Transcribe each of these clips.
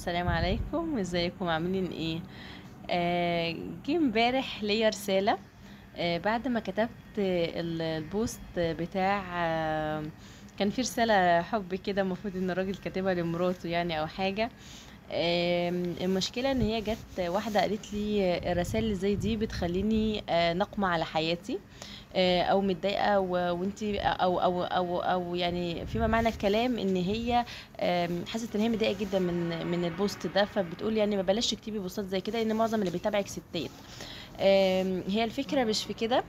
السلام عليكم، ازيكم عاملين ايه؟ جه امبارح ليا رسالة. بعد ما كتبت البوست بتاع كان في رسالة حب كده، المفروض ان الراجل كاتبها لمراته يعني او حاجة. المشكلة ان هي جت واحدة قالت لي الرسائل اللي زي دي بتخليني نقمة على حياتي، او متضايقه وانتي او يعني فيما معنى الكلام ان هي حست ان هي متضايقه جدا من البوست ده، فبتقول يعني ما بلاش تكتبي بوستات زي كده، ان معظم اللي بيتابعك ستات. هي الفكره مش في كده.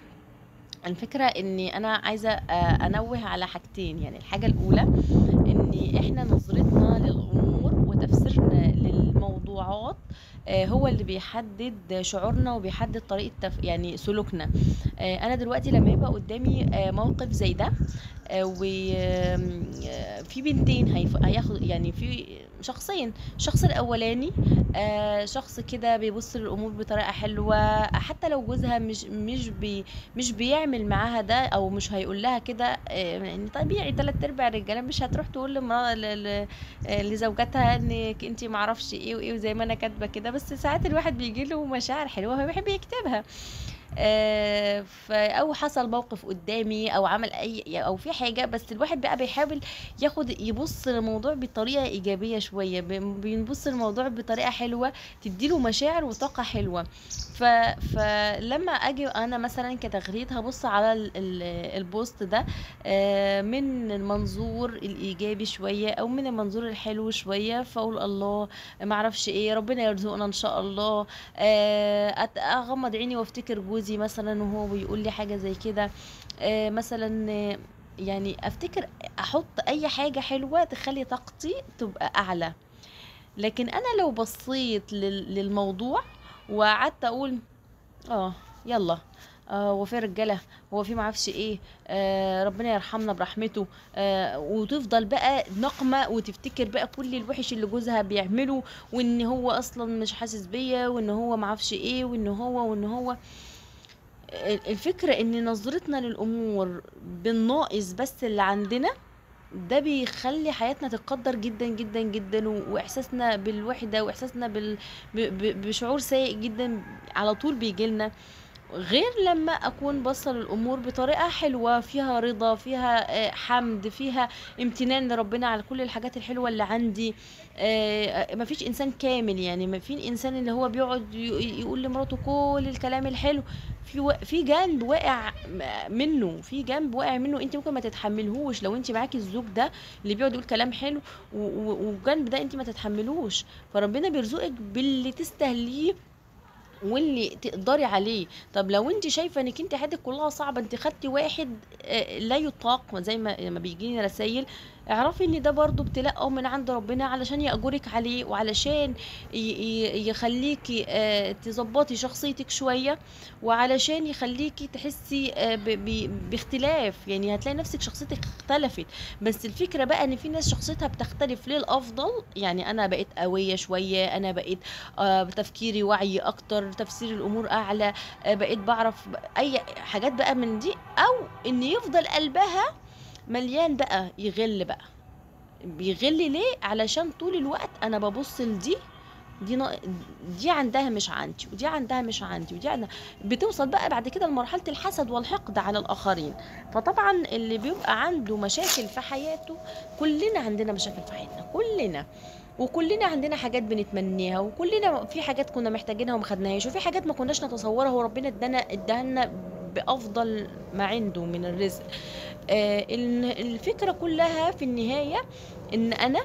الفكره اني انا عايزه انوه على حاجتين. يعني الحاجه الاولى ان احنا نظرتنا للامور وتفسيرنا للموضوعات هو اللي بيحدد شعورنا وبيحدد طريقه يعني سلوكنا. انا دلوقتي لما يبقى قدامي موقف زي ده، وفي بنتين هياخد يعني في شخصين. الشخص الاولاني شخص كده بيبص للامور بطريقه حلوه، حتى لو جوزها مش بيعمل معاها ده او مش هيقول لها كده. يعني طبيعي تلات ارباع الرجاله مش هتروح تقول لزوجتها انك انت معرفش ايه وايه، وزي ما انا كاتبه كده. بس ساعات الواحد بيجي له مشاعر حلوه هو بيحب يكتبها. او حصل موقف قدامي او عمل اي او في حاجه، بس الواحد بقى بيحاول يبص للموضوع بطريقه ايجابيه شويه، بيبص للموضوع بطريقه حلوه تديله مشاعر وطاقه حلوه. فلما اجي انا مثلا كتغريد هبص على البوست ده من المنظور الايجابي شويه او من المنظور الحلو شويه، فاقول الله معرفش ايه، ربنا يرزقنا ان شاء الله. اغمض عيني وافتكر جوزي مثلا وهو بيقول لي حاجه زي كده. مثلا يعني افتكر احط اي حاجه حلوه تخلي طاقتي تبقى اعلى. لكن انا لو بصيت للموضوع وقعدت اقول اه يلا، هو في رجاله، هو في معرفش ايه، ربنا يرحمنا برحمته، وتفضل بقى نقمه وتفتكر بقى كل الوحش اللي جوزها بيعمله، وان هو اصلا مش حاسس بيا، وان هو معرفش ايه، وان هو الفكره ان نظرتنا للامور بالناقص بس اللي عندنا ده بيخلي حياتنا تتقدر جدا جدا جدا، واحساسنا بالوحده واحساسنا بشعور سيء جدا على طول بيجيلنا. غير لما اكون بصل الامور بطريقه حلوه فيها رضا، فيها حمد، فيها امتنان لربنا على كل الحاجات الحلوه اللي عندي. مفيش انسان كامل، يعني ما في انسان اللي هو بيقعد يقول لمراته كل الكلام الحلو، في جانب واقع منه، في جانب واقع منه انت ممكن ما تتحملهوش لو انت معاكي الزوج ده اللي بيقعد يقول كلام حلو، والجانب ده انت ما تتحملوش. فربنا بيرزقك باللي تستاهليه واللي تقدري عليه. طب لو انت شايفه انك انت حياتك كلها صعبه، انت خدتي واحد لا يطاق، زي ما لما بيجيني رسائل، اعرفي ان ده برضو ابتلاء من عند ربنا علشان يأجرك عليه، وعلشان يخليكي تظبطي شخصيتك شويه، وعلشان يخليكي تحسي باختلاف. يعني هتلاقي نفسك شخصيتك اختلفت. بس الفكره بقى ان في ناس شخصيتها بتختلف للافضل. يعني انا بقيت قويه شويه، انا بقيت تفكيري وعي اكتر، تفسير الامور اعلى، بقيت بعرف اي حاجات بقى من دي، او ان يفضل قلبها مليان بقى يغل بقى. بيغل ليه؟ علشان طول الوقت انا ببص لدي، دي نا... دي عندها مش عندي، ودي عندها مش عندي، ودي عندها. بتوصل بقى بعد كده لمرحلة الحسد والحقد على الآخرين. فطبعا اللي بيبقى عنده مشاكل في حياته، كلنا عندنا مشاكل في حياتنا كلنا، وكلنا عندنا حاجات بنتمنيها، وكلنا في حاجات كنا محتاجينها وما خدناهاش، وفي حاجات ما كناش نتصورها وربنا اداها لنا بأفضل ما عنده من الرزق. الفكرة كلها في النهاية ان انا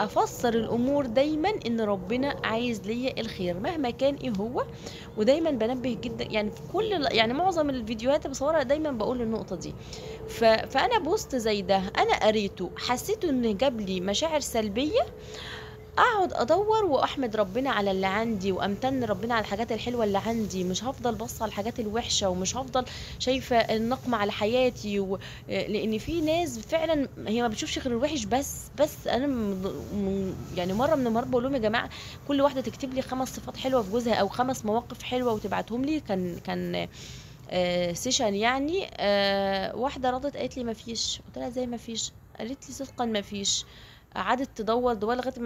افسر الامور دايما ان ربنا عايز ليا الخير مهما كان ايه هو. ودايما بنبه جدا، يعني في يعني معظم الفيديوهات اللي بصورها دايما بقول النقطة دي. فانا بوست زي ده انا قريته حسيته ان جاب لي مشاعر سلبية، اقعد ادور واحمد ربنا على اللي عندي وامتن ربنا على الحاجات الحلوه اللي عندي. مش هفضل بص على الحاجات الوحشه، ومش هفضل شايفه النقمه على حياتي لان في ناس فعلا هي ما بتشوفش غير الوحش بس انا يعني مره من المرات بقول لهم يا جماعه، كل واحده تكتب لي 5 صفات حلوه في جوزها او 5 مواقف حلوه وتبعتهم لي. كان سيشن يعني. واحده ردت قالت لي ما فيش. قلت لها زي ما فيش؟ قالت لي صدقا ما فيش. قعدت تدور لغايه